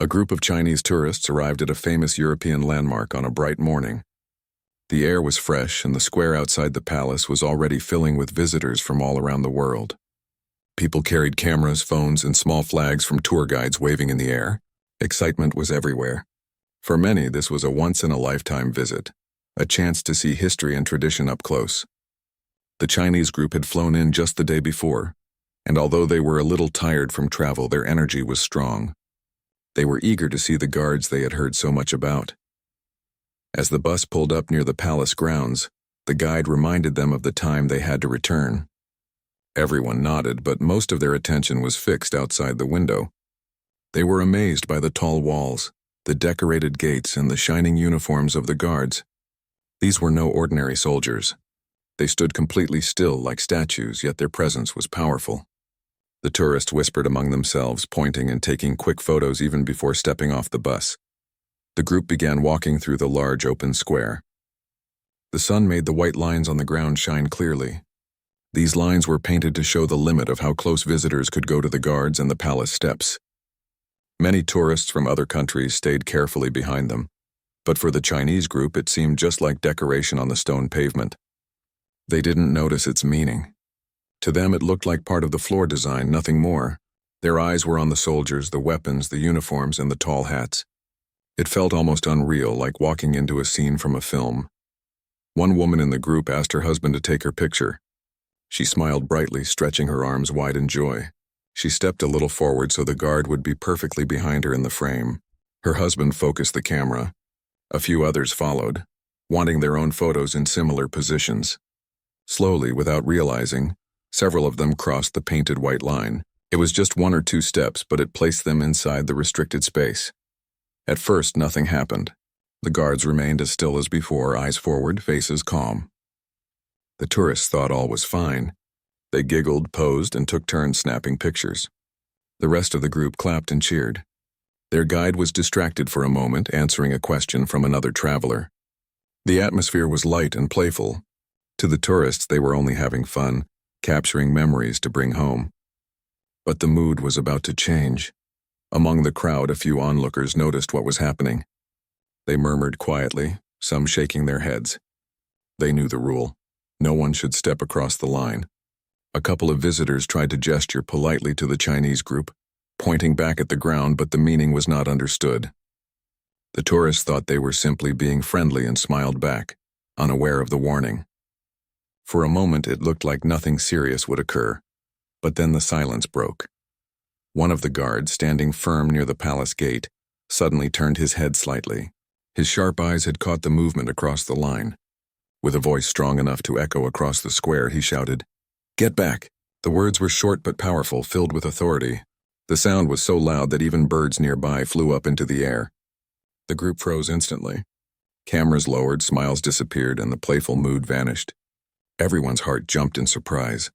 A group of Chinese tourists arrived at a famous European landmark on a bright morning. The air was fresh, and the square outside the palace was already filling with visitors from all around the world. People carried cameras, phones, and small flags from tour guides waving in the air. Excitement was everywhere. For many, this was a once-in-a-lifetime visit, a chance to see history and tradition up close. The Chinese group had flown in just the day before, and although they were a little tired from travel, their energy was strong. They were eager to see the guards they had heard so much about. As the bus pulled up near the palace grounds, the guide reminded them of the time they had to return. Everyone nodded, but most of their attention was fixed outside the window. They were amazed by the tall walls, the decorated gates, and the shining uniforms of the guards. These were no ordinary soldiers. They stood completely still like statues, yet their presence was powerful. The tourists whispered among themselves, pointing and taking quick photos even before stepping off the bus. The group began walking through the large open square. The sun made the white lines on the ground shine clearly. These lines were painted to show the limit of how close visitors could go to the guards and the palace steps. Many tourists from other countries stayed carefully behind them, but for the Chinese group it seemed just like decoration on the stone pavement. They didn't notice its meaning. To them it looked like part of the floor design, nothing more. Their eyes were on the soldiers, the weapons, the uniforms, and the tall hats. It felt almost unreal, like walking into a scene from a film. One woman in the group asked her husband to take her picture. She smiled brightly, stretching her arms wide in joy. She stepped a little forward so the guard would be perfectly behind her in the frame. Her husband focused the camera. A few others followed, wanting their own photos in similar positions. Slowly, without realizing, several of them crossed the painted white line. It was just 1 or 2 steps, but it placed them inside the restricted space. At first, nothing happened. The guards remained as still as before, eyes forward, faces calm. The tourists thought all was fine. They giggled, posed, and took turns snapping pictures. The rest of the group clapped and cheered. Their guide was distracted for a moment, answering a question from another traveler. The atmosphere was light and playful. To the tourists, they were only having fun, capturing memories to bring home. But the mood was about to change. Among the crowd, a few onlookers noticed what was happening. They murmured quietly, some shaking their heads. They knew the rule. No one should step across the line. A couple of visitors tried to gesture politely to the Chinese group, pointing back at the ground, but the meaning was not understood. The tourists thought they were simply being friendly and smiled back, unaware of the warning. For a moment, it looked like nothing serious would occur, but then the silence broke. One of the guards, standing firm near the palace gate, suddenly turned his head slightly. His sharp eyes had caught the movement across the line. With a voice strong enough to echo across the square, he shouted, "Get back!" The words were short but powerful, filled with authority. The sound was so loud that even birds nearby flew up into the air. The group froze instantly. Cameras lowered, smiles disappeared, and the playful mood vanished. Everyone's heart jumped in surprise.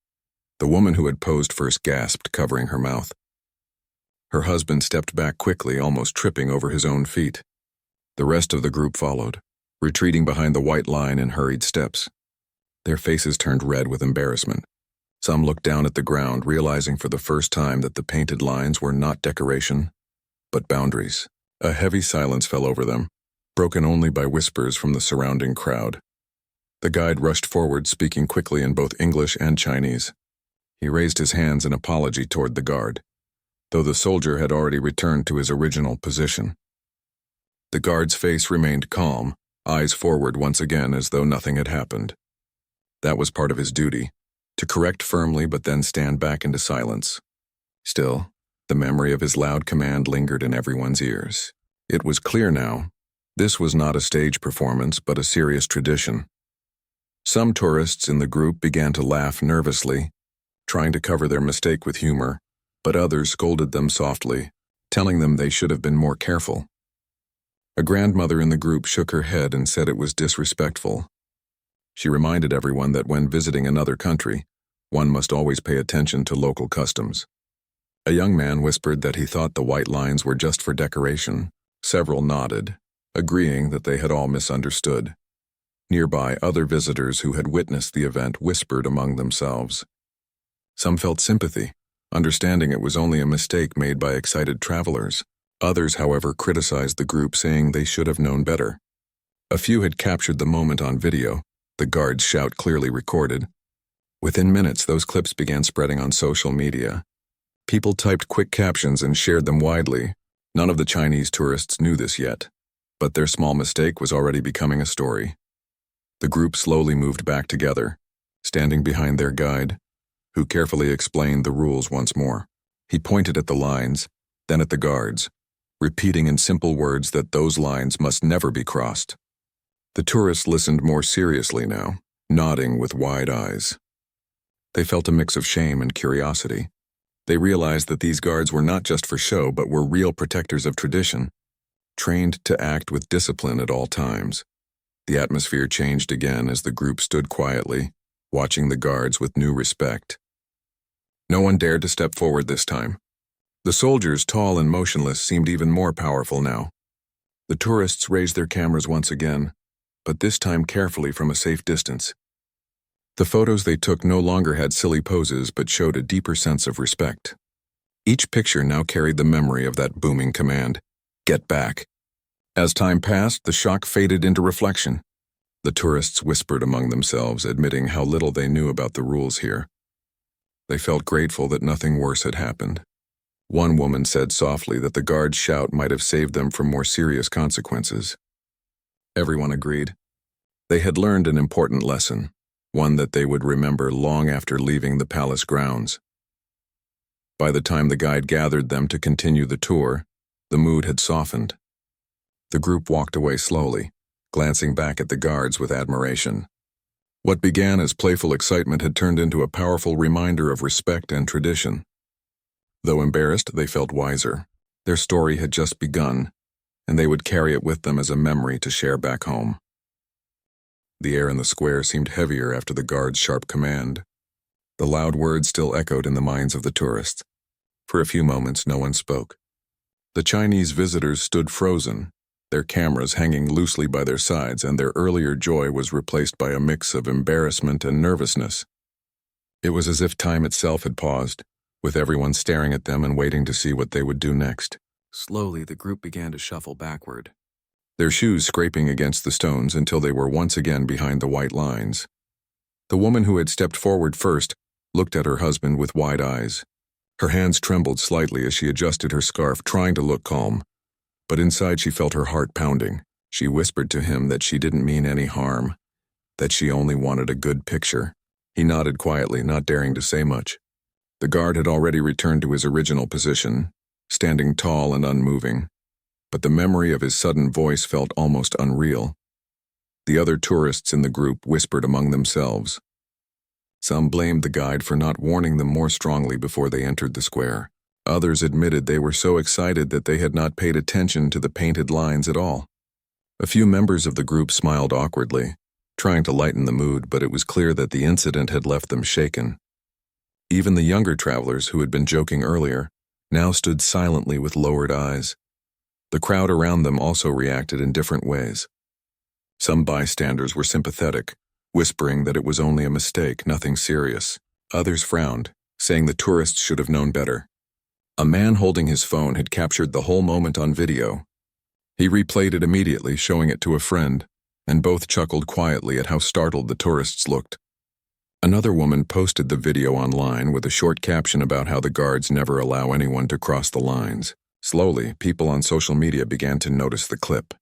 The woman who had posed first gasped, covering her mouth. Her husband stepped back quickly, almost tripping over his own feet. The rest of the group followed, retreating behind the white line in hurried steps. Their faces turned red with embarrassment. Some looked down at the ground, realizing for the first time that the painted lines were not decoration, but boundaries. A heavy silence fell over them, broken only by whispers from the surrounding crowd. The guide rushed forward, speaking quickly in both English and Chinese. He raised his hands in apology toward the guard, though the soldier had already returned to his original position. The guard's face remained calm, eyes forward once again as though nothing had happened. That was part of his duty, to correct firmly but then stand back into silence. Still, the memory of his loud command lingered in everyone's ears. It was clear now. This was not a stage performance, but a serious tradition. Some tourists in the group began to laugh nervously, trying to cover their mistake with humor, but others scolded them softly, telling them they should have been more careful. A grandmother in the group shook her head and said it was disrespectful. She reminded everyone that when visiting another country, one must always pay attention to local customs. A young man whispered that he thought the white lines were just for decoration. Several nodded, agreeing that they had all misunderstood. Nearby, other visitors who had witnessed the event whispered among themselves. Some felt sympathy, understanding it was only a mistake made by excited travelers. Others, however, criticized the group, saying they should have known better. A few had captured the moment on video, the guard's shout clearly recorded. Within minutes, those clips began spreading on social media. People typed quick captions and shared them widely. None of the Chinese tourists knew this yet, but their small mistake was already becoming a story. The group slowly moved back together, standing behind their guide, who carefully explained the rules once more. He pointed at the lines, then at the guards, repeating in simple words that those lines must never be crossed. The tourists listened more seriously now, nodding with wide eyes. They felt a mix of shame and curiosity. They realized that these guards were not just for show, but were real protectors of tradition, trained to act with discipline at all times. The atmosphere changed again as the group stood quietly, watching the guards with new respect. No one dared to step forward this time. The soldiers, tall and motionless, seemed even more powerful now. The tourists raised their cameras once again, but this time carefully from a safe distance. The photos they took no longer had silly poses but showed a deeper sense of respect. Each picture now carried the memory of that booming command, "Get back." As time passed, the shock faded into reflection. The tourists whispered among themselves, admitting how little they knew about the rules here. They felt grateful that nothing worse had happened. One woman said softly that the guard's shout might have saved them from more serious consequences. Everyone agreed. They had learned an important lesson, one that they would remember long after leaving the palace grounds. By the time the guide gathered them to continue the tour, the mood had softened. The group walked away slowly, glancing back at the guards with admiration. What began as playful excitement had turned into a powerful reminder of respect and tradition. Though embarrassed, they felt wiser. Their story had just begun, and they would carry it with them as a memory to share back home. The air in the square seemed heavier after the guard's sharp command. The loud words still echoed in the minds of the tourists. For a few moments, no one spoke. The Chinese visitors stood frozen, their cameras hanging loosely by their sides, and their earlier joy was replaced by a mix of embarrassment and nervousness. It was as if time itself had paused, with everyone staring at them and waiting to see what they would do next. Slowly, the group began to shuffle backward, their shoes scraping against the stones until they were once again behind the white lines. The woman who had stepped forward first looked at her husband with wide eyes. Her hands trembled slightly as she adjusted her scarf, trying to look calm. But inside she felt her heart pounding. She whispered to him that she didn't mean any harm, that she only wanted a good picture. He nodded quietly, not daring to say much. The guard had already returned to his original position, standing tall and unmoving. But the memory of his sudden voice felt almost unreal. The other tourists in the group whispered among themselves. Some blamed the guide for not warning them more strongly before they entered the square. Others admitted they were so excited that they had not paid attention to the painted lines at all. A few members of the group smiled awkwardly, trying to lighten the mood, but it was clear that the incident had left them shaken. Even the younger travelers, who had been joking earlier, now stood silently with lowered eyes. The crowd around them also reacted in different ways. Some bystanders were sympathetic, whispering that it was only a mistake, nothing serious. Others frowned, saying the tourists should have known better. A man holding his phone had captured the whole moment on video. He replayed it immediately, showing it to a friend, and both chuckled quietly at how startled the tourists looked. Another woman posted the video online with a short caption about how the guards never allow anyone to cross the lines. Slowly, people on social media began to notice the clip,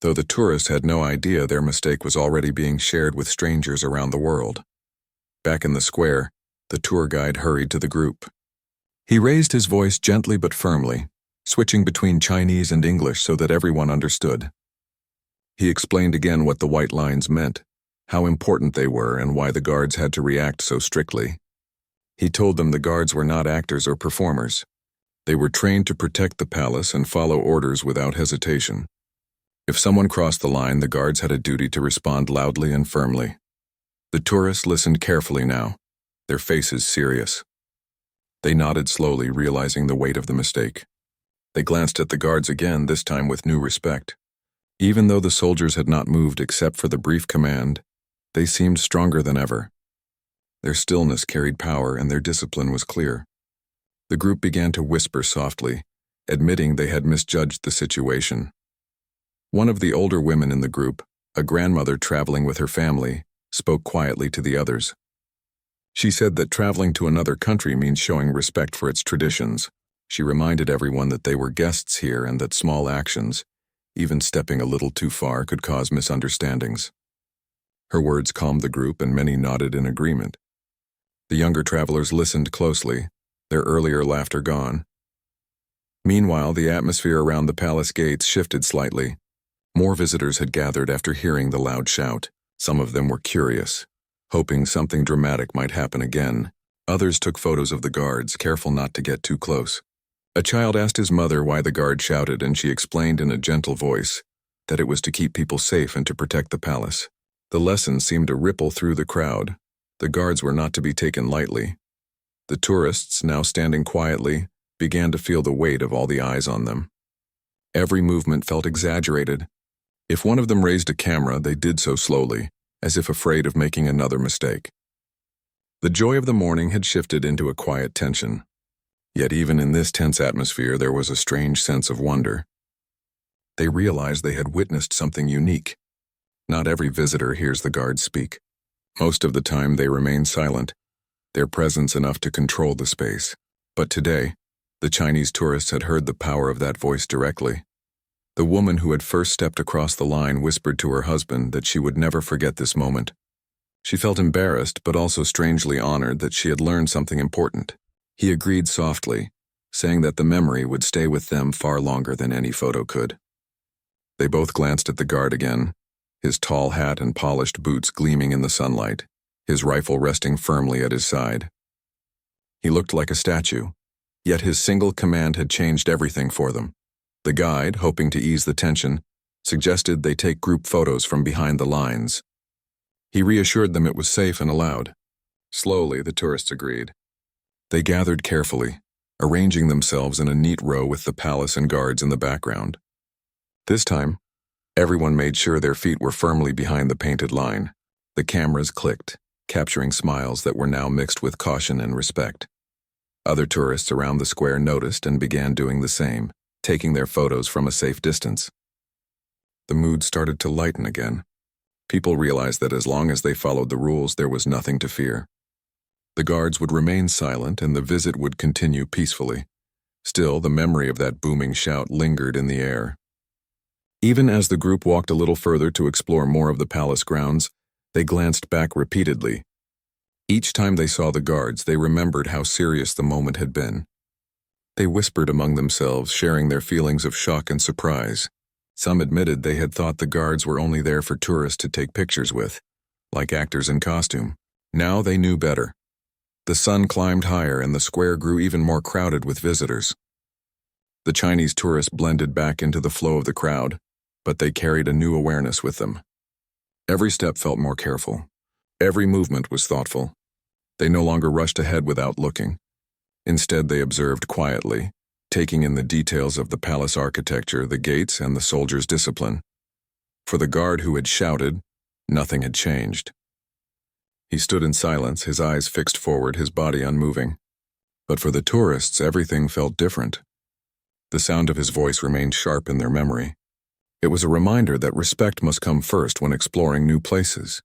though the tourists had no idea their mistake was already being shared with strangers around the world. Back in the square, the tour guide hurried to the group. He raised his voice gently but firmly, switching between Chinese and English so that everyone understood. He explained again what the white lines meant, how important they were, and why the guards had to react so strictly. He told them the guards were not actors or performers. They were trained to protect the palace and follow orders without hesitation. If someone crossed the line, the guards had a duty to respond loudly and firmly. The tourists listened carefully now, their faces serious. They nodded slowly, realizing the weight of the mistake. They glanced at the guards again, this time with new respect. Even though the soldiers had not moved except for the brief command, they seemed stronger than ever. Their stillness carried power and their discipline was clear. The group began to whisper softly, admitting they had misjudged the situation. One of the older women in the group, a grandmother traveling with her family, spoke quietly to the others. She said that traveling to another country means showing respect for its traditions. She reminded everyone that they were guests here and that small actions, even stepping a little too far, could cause misunderstandings. Her words calmed the group and many nodded in agreement. The younger travelers listened closely, their earlier laughter gone. Meanwhile, the atmosphere around the palace gates shifted slightly. More visitors had gathered after hearing the loud shout. Some of them were curious, hoping something dramatic might happen again. Others took photos of the guards, careful not to get too close. A child asked his mother why the guard shouted, and she explained in a gentle voice that it was to keep people safe and to protect the palace. The lesson seemed to ripple through the crowd. The guards were not to be taken lightly. The tourists, now standing quietly, began to feel the weight of all the eyes on them. Every movement felt exaggerated. If one of them raised a camera, they did so slowly, as if afraid of making another mistake. The joy of the morning had shifted into a quiet tension. Yet even in this tense atmosphere, there was a strange sense of wonder. They realized they had witnessed something unique. Not every visitor hears the guards speak. Most of the time they remain silent, their presence enough to control the space. But today, the Chinese tourists had heard the power of that voice directly. The woman who had first stepped across the line whispered to her husband that she would never forget this moment. She felt embarrassed, but also strangely honored that she had learned something important. He agreed softly, saying that the memory would stay with them far longer than any photo could. They both glanced at the guard again, his tall hat and polished boots gleaming in the sunlight, his rifle resting firmly at his side. He looked like a statue, yet his single command had changed everything for them. The guide, hoping to ease the tension, suggested they take group photos from behind the lines. He reassured them it was safe and allowed. Slowly, the tourists agreed. They gathered carefully, arranging themselves in a neat row with the palace and guards in the background. This time, everyone made sure their feet were firmly behind the painted line. The cameras clicked, capturing smiles that were now mixed with caution and respect. Other tourists around the square noticed and began doing the same, taking their photos from a safe distance. The mood started to lighten again. People realized that as long as they followed the rules, there was nothing to fear. The guards would remain silent and the visit would continue peacefully. Still, the memory of that booming shout lingered in the air. Even as the group walked a little further to explore more of the palace grounds, they glanced back repeatedly. Each time they saw the guards, they remembered how serious the moment had been. They whispered among themselves, sharing their feelings of shock and surprise. Some admitted they had thought the guards were only there for tourists to take pictures with, like actors in costume. Now they knew better. The sun climbed higher and the square grew even more crowded with visitors. The Chinese tourists blended back into the flow of the crowd, but they carried a new awareness with them. Every step felt more careful. Every movement was thoughtful. They no longer rushed ahead without looking. Instead, they observed quietly, taking in the details of the palace architecture, the gates, and the soldiers' discipline. For the guard who had shouted, nothing had changed. He stood in silence, his eyes fixed forward, his body unmoving. But for the tourists, everything felt different. The sound of his voice remained sharp in their memory. It was a reminder that respect must come first when exploring new places.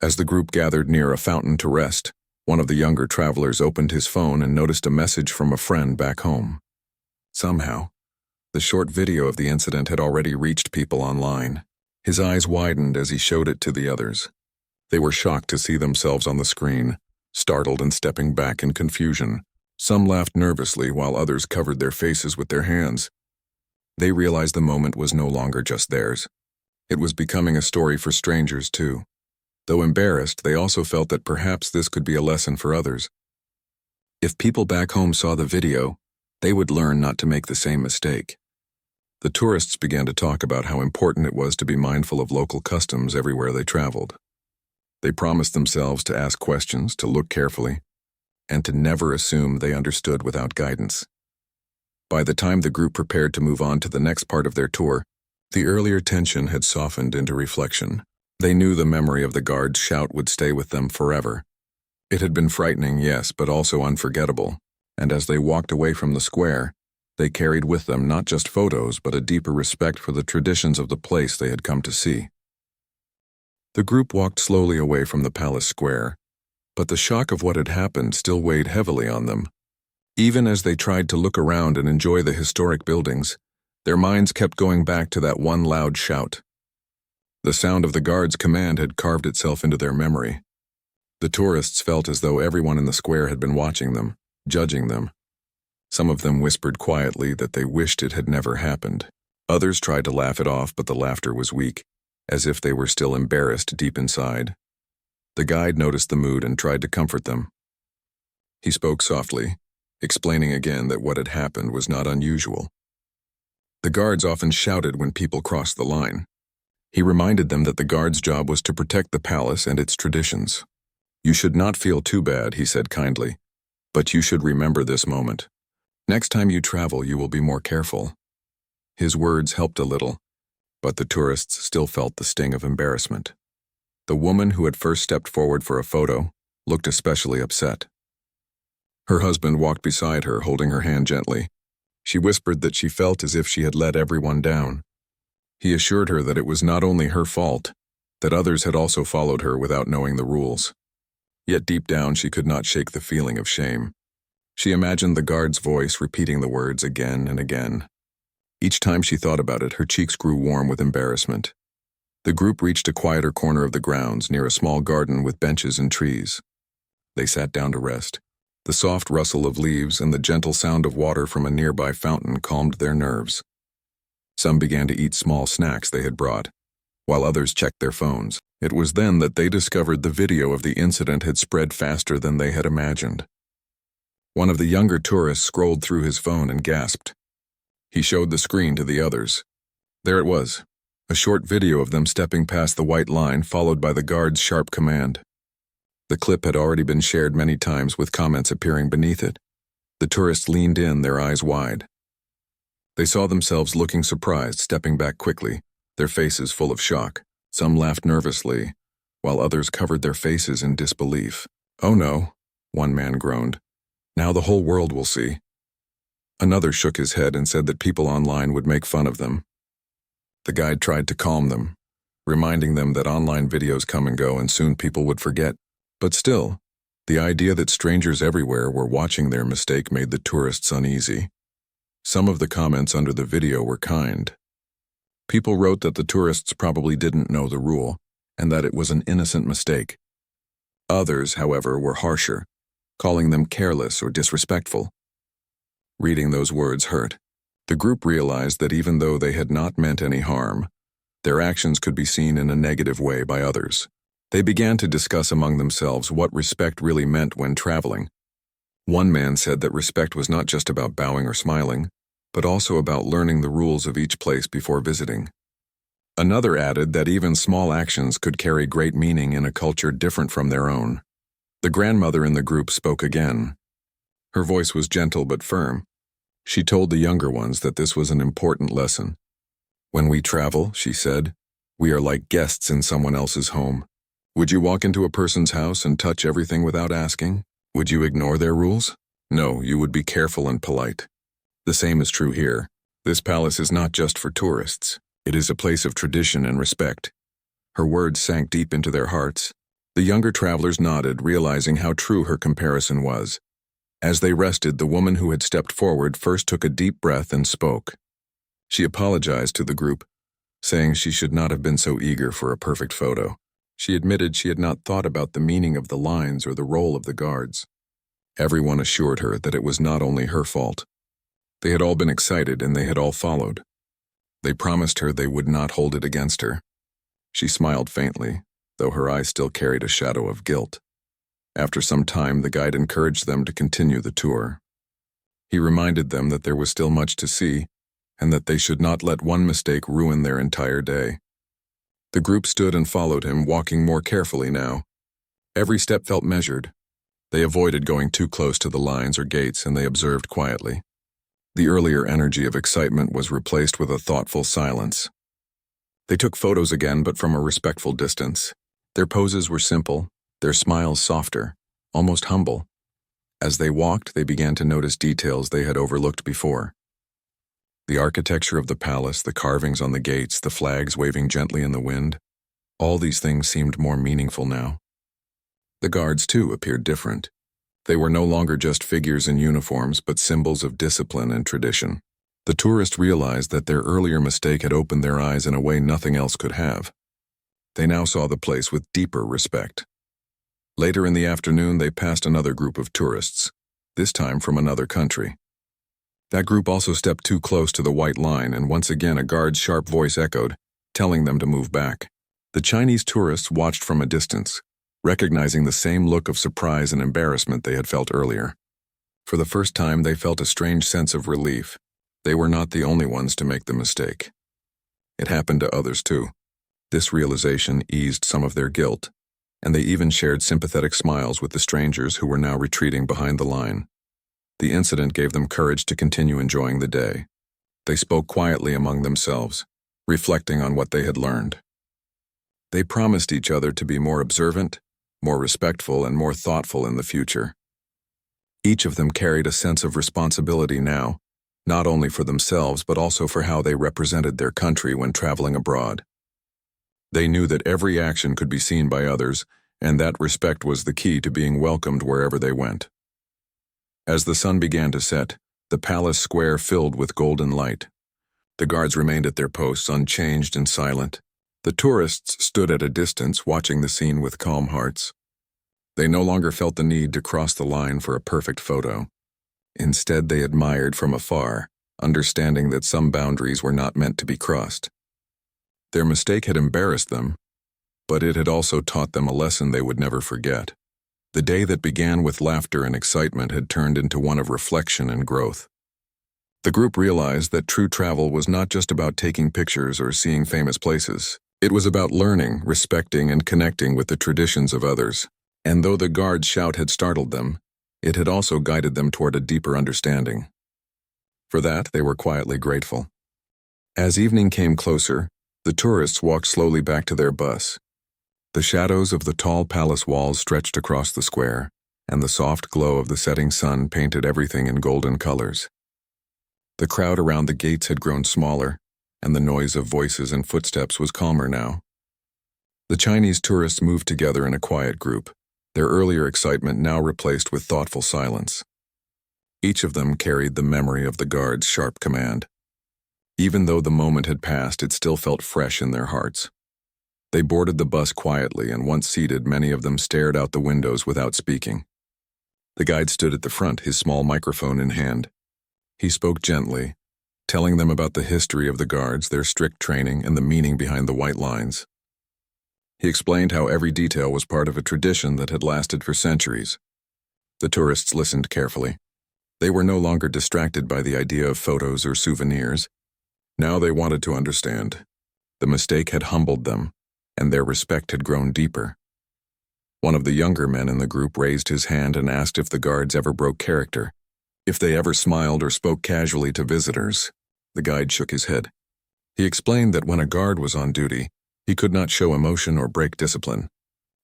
As the group gathered near a fountain to rest, one of the younger travelers opened his phone and noticed a message from a friend back home. Somehow, the short video of the incident had already reached people online. His eyes widened as he showed it to the others. They were shocked to see themselves on the screen, startled and stepping back in confusion. Some laughed nervously while others covered their faces with their hands. They realized the moment was no longer just theirs. It was becoming a story for strangers too. Though embarrassed, they also felt that perhaps this could be a lesson for others. If people back home saw the video, they would learn not to make the same mistake. The tourists began to talk about how important it was to be mindful of local customs everywhere they traveled. They promised themselves to ask questions, to look carefully, and to never assume they understood without guidance. By the time the group prepared to move on to the next part of their tour, the earlier tension had softened into reflection. They knew the memory of the guard's shout would stay with them forever. It had been frightening, yes, but also unforgettable, and as they walked away from the square, They carried with them not just photos, but a deeper respect for the traditions of the place they had come to see. The group walked slowly away from the palace square, but the shock of what had happened still weighed heavily on them. Even as they tried to look around and enjoy the historic buildings, their minds kept going back to that one loud shout. The sound of the guard's command had carved itself into their memory. The tourists felt as though everyone in the square had been watching them, judging them. Some of them whispered quietly that they wished it had never happened. Others tried to laugh it off, but the laughter was weak, as if they were still embarrassed deep inside. The guide noticed the mood and tried to comfort them. He spoke softly, explaining again that what had happened was not unusual. The guards often shouted when people crossed the line. He reminded them that the guard's job was to protect the palace and its traditions. "You should not feel too bad," he said kindly, "but you should remember this moment. Next time you travel, you will be more careful." His words helped a little, but the tourists still felt the sting of embarrassment. The woman who had first stepped forward for a photo looked especially upset. Her husband walked beside her, holding her hand gently. She whispered that she felt as if she had let everyone down. He assured her that it was not only her fault, that others had also followed her without knowing the rules. Yet deep down she could not shake the feeling of shame. She imagined the guard's voice repeating the words again and again. Each time she thought about it, her cheeks grew warm with embarrassment. The group reached a quieter corner of the grounds near a small garden with benches and trees. They sat down to rest. The soft rustle of leaves and the gentle sound of water from a nearby fountain calmed their nerves. Some began to eat small snacks they had brought, while others checked their phones. It was then that they discovered the video of the incident had spread faster than they had imagined. One of the younger tourists scrolled through his phone and gasped. He showed the screen to the others. There it was, a short video of them stepping past the white line followed by the guard's sharp command. The clip had already been shared many times with comments appearing beneath it. The tourists leaned in, their eyes wide. They saw themselves looking surprised, stepping back quickly, their faces full of shock. Some laughed nervously, while others covered their faces in disbelief. "Oh no," one man groaned. "Now the whole world will see." Another shook his head and said that people online would make fun of them. The guide tried to calm them, reminding them that online videos come and go and soon people would forget. But still, the idea that strangers everywhere were watching their mistake made the tourists uneasy. Some of the comments under the video were kind. People wrote that the tourists probably didn't know the rule, and that it was an innocent mistake. Others, however, were harsher, calling them careless or disrespectful. Reading those words hurt. The group realized that even though they had not meant any harm, their actions could be seen in a negative way by others. They began to discuss among themselves what respect really meant when traveling. One man said that respect was not just about bowing or smiling, but also about learning the rules of each place before visiting. Another added that even small actions could carry great meaning in a culture different from their own. The grandmother in the group spoke again. Her voice was gentle but firm. She told the younger ones that this was an important lesson. "When we travel," she said, "we are like guests in someone else's home. Would you walk into a person's house and touch everything without asking? Would you ignore their rules? No, you would be careful and polite. The same is true here. This palace is not just for tourists. It is a place of tradition and respect." Her words sank deep into their hearts. The younger travelers nodded, realizing how true her comparison was. As they rested, the woman who had stepped forward first took a deep breath and spoke. She apologized to the group, saying she should not have been so eager for a perfect photo. She admitted she had not thought about the meaning of the lines or the role of the guards. Everyone assured her that it was not only her fault. They had all been excited and they had all followed. They promised her they would not hold it against her. She smiled faintly, though her eyes still carried a shadow of guilt. After some time, the guide encouraged them to continue the tour. He reminded them that there was still much to see, and that they should not let one mistake ruin their entire day. The group stood and followed him, walking more carefully now. Every step felt measured. They avoided going too close to the lines or gates, and they observed quietly. The earlier energy of excitement was replaced with a thoughtful silence. They took photos again, but from a respectful distance. Their poses were simple, their smiles softer, almost humble. As they walked, they began to notice details they had overlooked before. The architecture of the palace, the carvings on the gates, the flags waving gently in the wind, all these things seemed more meaningful now. The guards, too, appeared different. They were no longer just figures in uniforms, but symbols of discipline and tradition. The tourists realized that their earlier mistake had opened their eyes in a way nothing else could have. They now saw the place with deeper respect. Later in the afternoon, they passed another group of tourists, this time from another country. That group also stepped too close to the white line, and once again a guard's sharp voice echoed, telling them to move back. The Chinese tourists watched from a distance, recognizing the same look of surprise and embarrassment they had felt earlier. For the first time, they felt a strange sense of relief. They were not the only ones to make the mistake. It happened to others too. This realization eased some of their guilt, and they even shared sympathetic smiles with the strangers who were now retreating behind the line. The incident gave them courage to continue enjoying the day. They spoke quietly among themselves, reflecting on what they had learned. They promised each other to be more observant, more respectful, and more thoughtful in the future. Each of them carried a sense of responsibility now, not only for themselves but also for how they represented their country when traveling abroad. They knew that every action could be seen by others, and that respect was the key to being welcomed wherever they went. As the sun began to set, the palace square filled with golden light. The guards remained at their posts, unchanged and silent. The tourists stood at a distance, watching the scene with calm hearts. They no longer felt the need to cross the line for a perfect photo. Instead, they admired from afar, understanding that some boundaries were not meant to be crossed. Their mistake had embarrassed them, but it had also taught them a lesson they would never forget. The day that began with laughter and excitement had turned into one of reflection and growth. The group realized that true travel was not just about taking pictures or seeing famous places. It was about learning, respecting, and connecting with the traditions of others. And though the guard's shout had startled them, it had also guided them toward a deeper understanding. For that, they were quietly grateful. As evening came closer, the tourists walked slowly back to their bus. The shadows of the tall palace walls stretched across the square, and the soft glow of the setting sun painted everything in golden colors. The crowd around the gates had grown smaller, and the noise of voices and footsteps was calmer now. The Chinese tourists moved together in a quiet group, their earlier excitement now replaced with thoughtful silence. Each of them carried the memory of the guard's sharp command. Even though the moment had passed, it still felt fresh in their hearts. They boarded the bus quietly, and once seated, many of them stared out the windows without speaking. The guide stood at the front, his small microphone in hand. He spoke gently, telling them about the history of the guards, their strict training, and the meaning behind the white lines. He explained how every detail was part of a tradition that had lasted for centuries. The tourists listened carefully. They were no longer distracted by the idea of photos or souvenirs. Now they wanted to understand. The mistake had humbled them, and their respect had grown deeper. One of the younger men in the group raised his hand and asked if the guards ever broke character, if they ever smiled or spoke casually to visitors. The guide shook his head. He explained that when a guard was on duty, he could not show emotion or break discipline.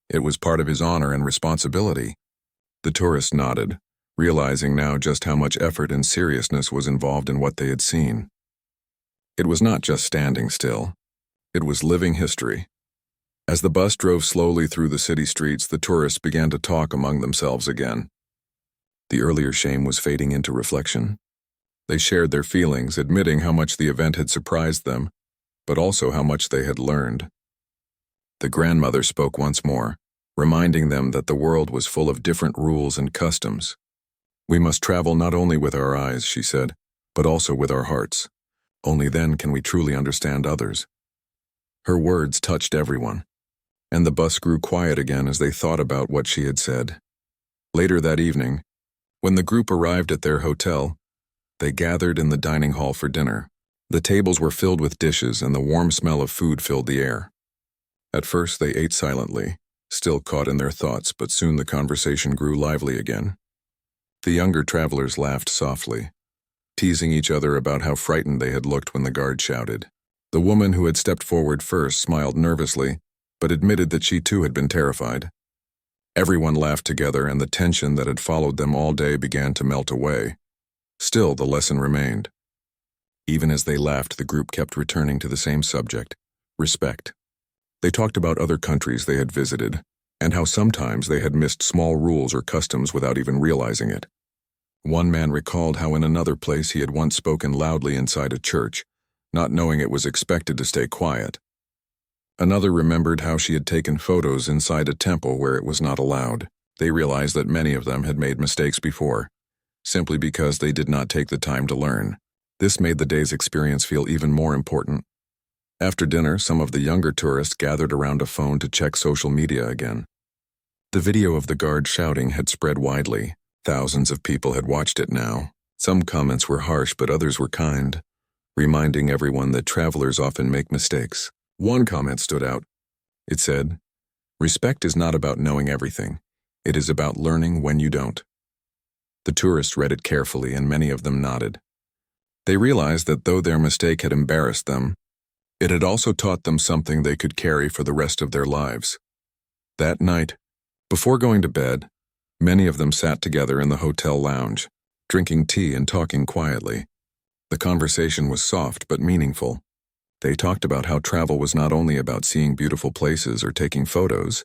It was part of his honor and responsibility. The tourist nodded, realizing now just how much effort and seriousness was involved in what they had seen. It was not just standing still. It was living history. As the bus drove slowly through the city streets, the tourists began to talk among themselves again. The earlier shame was fading into reflection. They shared their feelings, admitting how much the event had surprised them, but also how much they had learned. The grandmother spoke once more, reminding them that the world was full of different rules and customs. We must travel not only with our eyes, she said, but also with our hearts. Only then can we truly understand others. Her words touched everyone, and the bus grew quiet again as they thought about what she had said. Later that evening, when the group arrived at their hotel, they gathered in the dining hall for dinner. The tables were filled with dishes, and the warm smell of food filled the air. At first they ate silently, still caught in their thoughts, but soon the conversation grew lively again. The younger travelers laughed softly, teasing each other about how frightened they had looked when the guard shouted. The woman who had stepped forward first smiled nervously, but admitted that she too had been terrified. Everyone laughed together, and the tension that had followed them all day began to melt away. Still, the lesson remained. Even as they laughed, the group kept returning to the same subject: respect. They talked about other countries they had visited, and how sometimes they had missed small rules or customs without even realizing it. One man recalled how in another place he had once spoken loudly inside a church, not knowing it was expected to stay quiet. Another remembered how she had taken photos inside a temple where it was not allowed. They realized that many of them had made mistakes before, simply because they did not take the time to learn. This made the day's experience feel even more important. After dinner, some of the younger tourists gathered around a phone to check social media again. The video of the guard shouting had spread widely. Thousands of people had watched it now. Some comments were harsh, but others were kind, reminding everyone that travelers often make mistakes. One comment stood out. It said, "Respect is not about knowing everything. It is about learning when you don't." The tourists read it carefully, and many of them nodded. They realized that though their mistake had embarrassed them, it had also taught them something they could carry for the rest of their lives. That night, before going to bed, many of them sat together in the hotel lounge, drinking tea and talking quietly. The conversation was soft but meaningful. They talked about how travel was not only about seeing beautiful places or taking photos,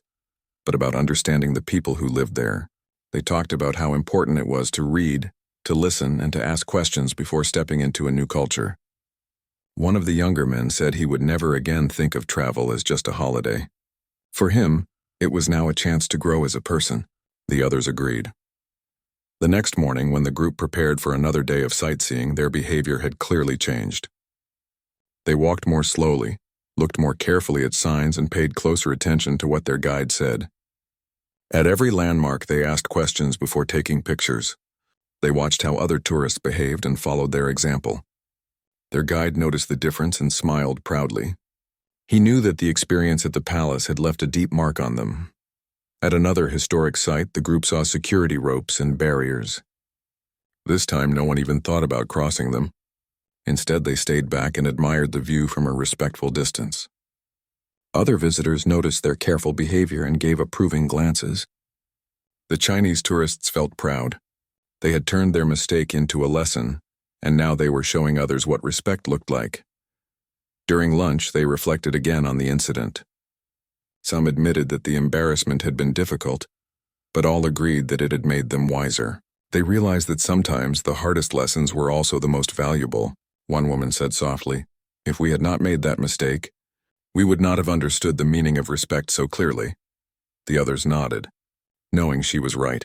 but about understanding the people who lived there. They talked about how important it was to read, to listen, and to ask questions before stepping into a new culture. One of the younger men said he would never again think of travel as just a holiday. For him, it was now a chance to grow as a person. The others agreed. The next morning, when the group prepared for another day of sightseeing, their behavior had clearly changed. They walked more slowly, looked more carefully at signs, and paid closer attention to what their guide said. At every landmark, they asked questions before taking pictures. They watched how other tourists behaved and followed their example. Their guide noticed the difference and smiled proudly. He knew that the experience at the palace had left a deep mark on them. At another historic site, the group saw security ropes and barriers. This time, no one even thought about crossing them. Instead, they stayed back and admired the view from a respectful distance. Other visitors noticed their careful behavior and gave approving glances. The Chinese tourists felt proud. They had turned their mistake into a lesson, and now they were showing others what respect looked like. During lunch, they reflected again on the incident. Some admitted that the embarrassment had been difficult, but all agreed that it had made them wiser. They realized that sometimes the hardest lessons were also the most valuable. One woman said softly, "If we had not made that mistake, we would not have understood the meaning of respect so clearly." The others nodded, knowing she was right.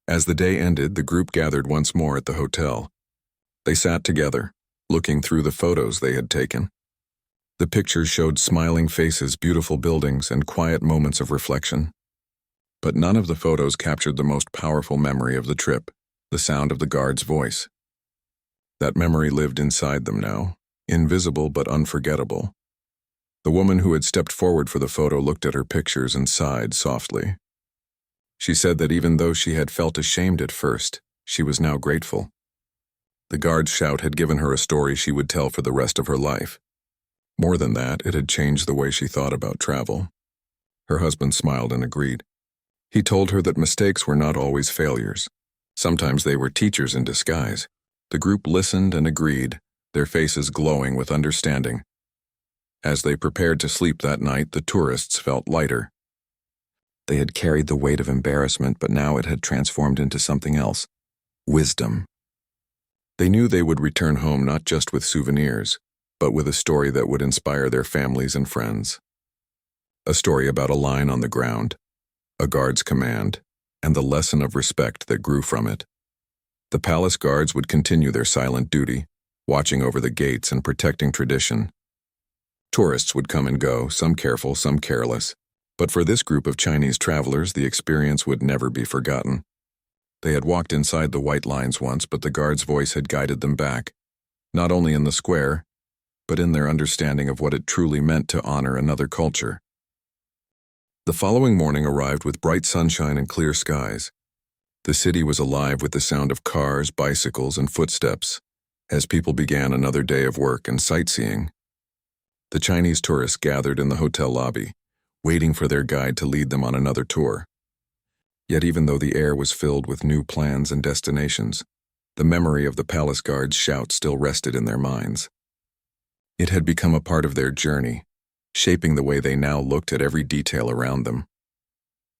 As the day ended, the group gathered once more at the hotel. They sat together, looking through the photos they had taken. The pictures showed smiling faces, beautiful buildings, and quiet moments of reflection. But none of the photos captured the most powerful memory of the trip: the sound of the guard's voice. That memory lived inside them now, invisible but unforgettable. The woman who had stepped forward for the photo looked at her pictures and sighed softly. She said that even though she had felt ashamed at first, she was now grateful. The guard's shout had given her a story she would tell for the rest of her life. More than that, it had changed the way she thought about travel. Her husband smiled and agreed. He told her that mistakes were not always failures. Sometimes they were teachers in disguise. The group listened and agreed, their faces glowing with understanding. As they prepared to sleep that night, the tourists felt lighter. They had carried the weight of embarrassment, but now it had transformed into something else: wisdom. They knew they would return home not just with souvenirs, but with a story that would inspire their families and friends. A story about a line on the ground, a guard's command, and the lesson of respect that grew from it. The palace guards would continue their silent duty, watching over the gates and protecting tradition. Tourists would come and go, some careful, some careless, but for this group of Chinese travelers, the experience would never be forgotten. They had walked inside the white lines once, but the guard's voice had guided them back, not only in the square, but in their understanding of what it truly meant to honor another culture. The following morning arrived with bright sunshine and clear skies. The city was alive with the sound of cars, bicycles, and footsteps, as people began another day of work and sightseeing. The Chinese tourists gathered in the hotel lobby, waiting for their guide to lead them on another tour. Yet even though the air was filled with new plans and destinations, The memory of the palace guard's shout still rested in their minds. It had become a part of their journey, shaping the way they now looked at every detail around them.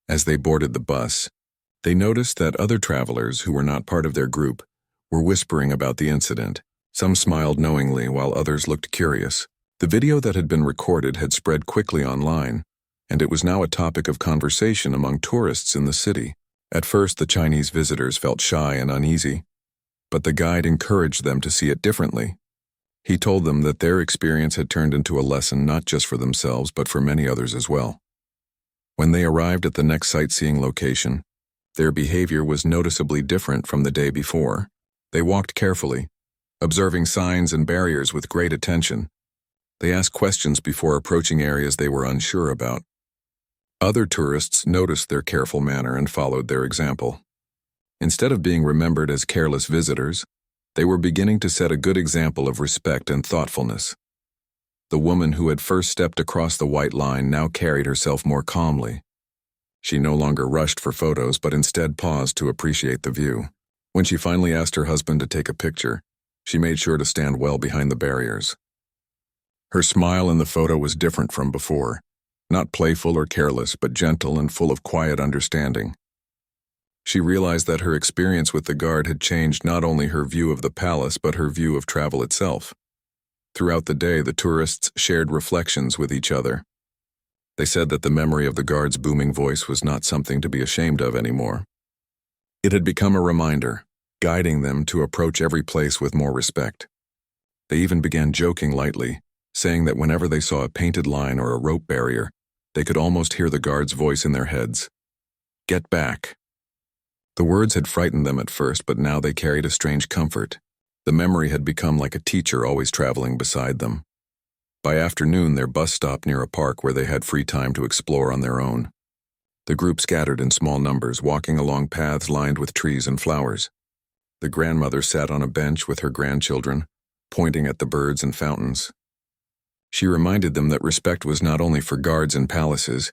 As they boarded the bus, they noticed that other travelers who were not part of their group were whispering about the incident. Some smiled knowingly while others looked curious. The video that had been recorded had spread quickly online, and it was now a topic of conversation among tourists in the city. At first, the Chinese visitors felt shy and uneasy, but the guide encouraged them to see it differently. He told them that their experience had turned into a lesson not just for themselves but for many others as well. When they arrived at the next sightseeing location, their behavior was noticeably different from the day before. They walked carefully, observing signs and barriers with great attention. They asked questions before approaching areas they were unsure about. Other tourists noticed their careful manner and followed their example. Instead of being remembered as careless visitors, they were beginning to set a good example of respect and thoughtfulness. The woman who had first stepped across the white line now carried herself more calmly. She no longer rushed for photos but instead paused to appreciate the view. When she finally asked her husband to take a picture, she made sure to stand well behind the barriers. Her smile in the photo was different from before, not playful or careless, but gentle and full of quiet understanding. She realized that her experience with the guard had changed not only her view of the palace but her view of travel itself. Throughout the day, the tourists shared reflections with each other. They said that the memory of the guard's booming voice was not something to be ashamed of anymore. It had become a reminder, guiding them to approach every place with more respect. They even began joking lightly, saying that whenever they saw a painted line or a rope barrier, they could almost hear the guard's voice in their heads. "Get back." The words had frightened them at first, but now they carried a strange comfort. The memory had become like a teacher always traveling beside them. By afternoon, their bus stopped near a park where they had free time to explore on their own. The group scattered in small numbers, walking along paths lined with trees and flowers. The grandmother sat on a bench with her grandchildren, pointing at the birds and fountains. She reminded them that respect was not only for guards and palaces,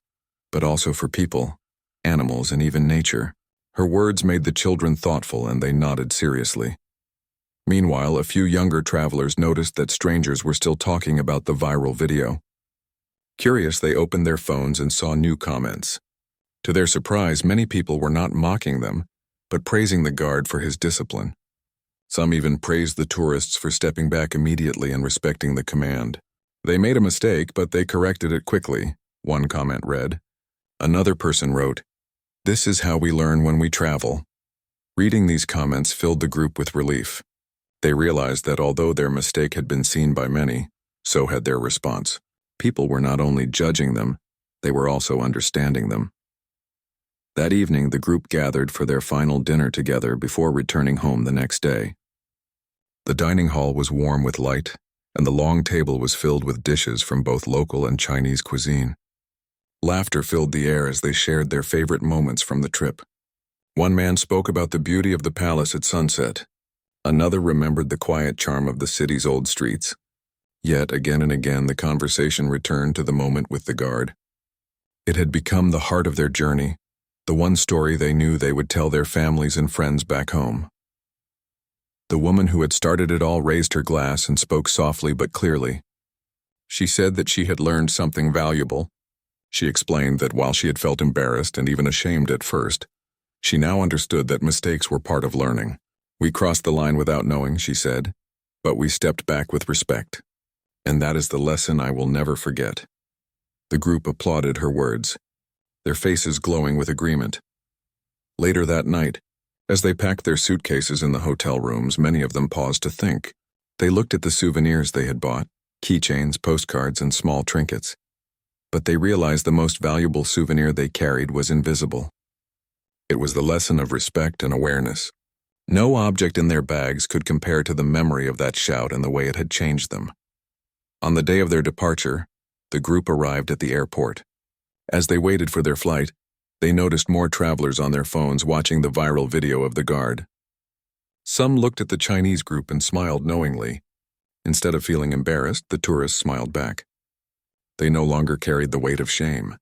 but also for people, animals, and even nature. Her words made the children thoughtful, and they nodded seriously. Meanwhile, a few younger travelers noticed that strangers were still talking about the viral video. Curious, they opened their phones and saw new comments. To their surprise, many people were not mocking them, but praising the guard for his discipline. Some even praised the tourists for stepping back immediately and respecting the command. "They made a mistake, but they corrected it quickly," one comment read. Another person wrote, "This is how we learn when we travel." Reading these comments filled the group with relief. They realized that although their mistake had been seen by many, so had their response. People were not only judging them, they were also understanding them. That evening, the group gathered for their final dinner together before returning home the next day. The dining hall was warm with light, and the long table was filled with dishes from both local and Chinese cuisine. Laughter filled the air as they shared their favorite moments from the trip. One man spoke about the beauty of the palace at sunset. Another remembered the quiet charm of the city's old streets. Yet, again and again, the conversation returned to the moment with the guard. It had become the heart of their journey, the one story they knew they would tell their families and friends back home. The woman who had started it all raised her glass and spoke softly but clearly. She said that she had learned something valuable. She explained that while she had felt embarrassed and even ashamed at first, she now understood that mistakes were part of learning. "We crossed the line without knowing," she said, "but we stepped back with respect. And that is the lesson I will never forget." The group applauded her words, their faces glowing with agreement. Later that night, as they packed their suitcases in the hotel rooms, many of them paused to think. They looked at the souvenirs they had bought, keychains, postcards, and small trinkets. But they realized the most valuable souvenir they carried was invisible. It was the lesson of respect and awareness. No object in their bags could compare to the memory of that shout and the way it had changed them. On the day of their departure, the group arrived at the airport. As they waited for their flight, they noticed more travelers on their phones watching the viral video of the guard. Some looked at the Chinese group and smiled knowingly. Instead of feeling embarrassed, the tourists smiled back. They no longer carried the weight of shame.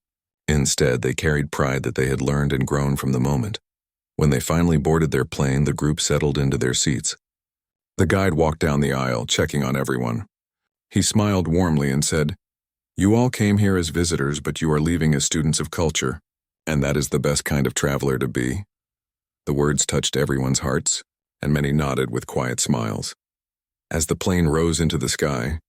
Instead, they carried pride that they had learned and grown from the moment. When they finally boarded their plane, the group settled into their seats. The guide walked down the aisle, checking on everyone. He smiled warmly and said, "You all came here as visitors, but you are leaving as students of culture, and that is the best kind of traveler to be." The words touched everyone's hearts, and many nodded with quiet smiles. As the plane rose into the sky,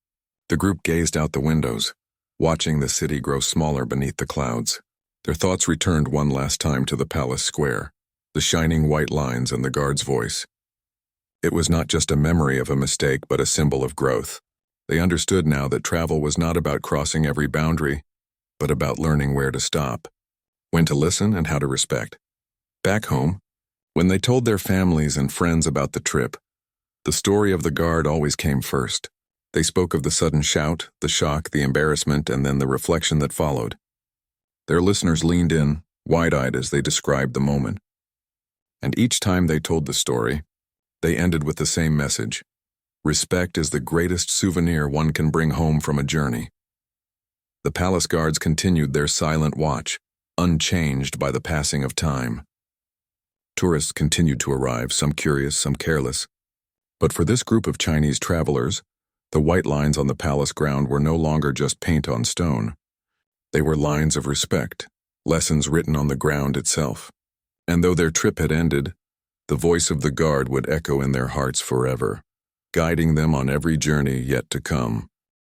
the group gazed out the windows, watching the city grow smaller beneath the clouds. Their thoughts returned one last time to the palace square, the shining white lines and the guard's voice. It was not just a memory of a mistake, but a symbol of growth. They understood now that travel was not about crossing every boundary, but about learning where to stop, when to listen, and how to respect. Back home, when they told their families and friends about the trip, the story of the guard always came first. They spoke of the sudden shout, the shock, the embarrassment, and then the reflection that followed. Their listeners leaned in, wide-eyed as they described the moment. And each time they told the story, they ended with the same message: respect is the greatest souvenir one can bring home from a journey. The palace guards continued their silent watch, unchanged by the passing of time. Tourists continued to arrive, some curious, some careless. But for this group of Chinese travelers, the white lines on the palace ground were no longer just paint on stone. They were lines of respect, lessons written on the ground itself. And though their trip had ended, the voice of the guard would echo in their hearts forever, guiding them on every journey yet to come.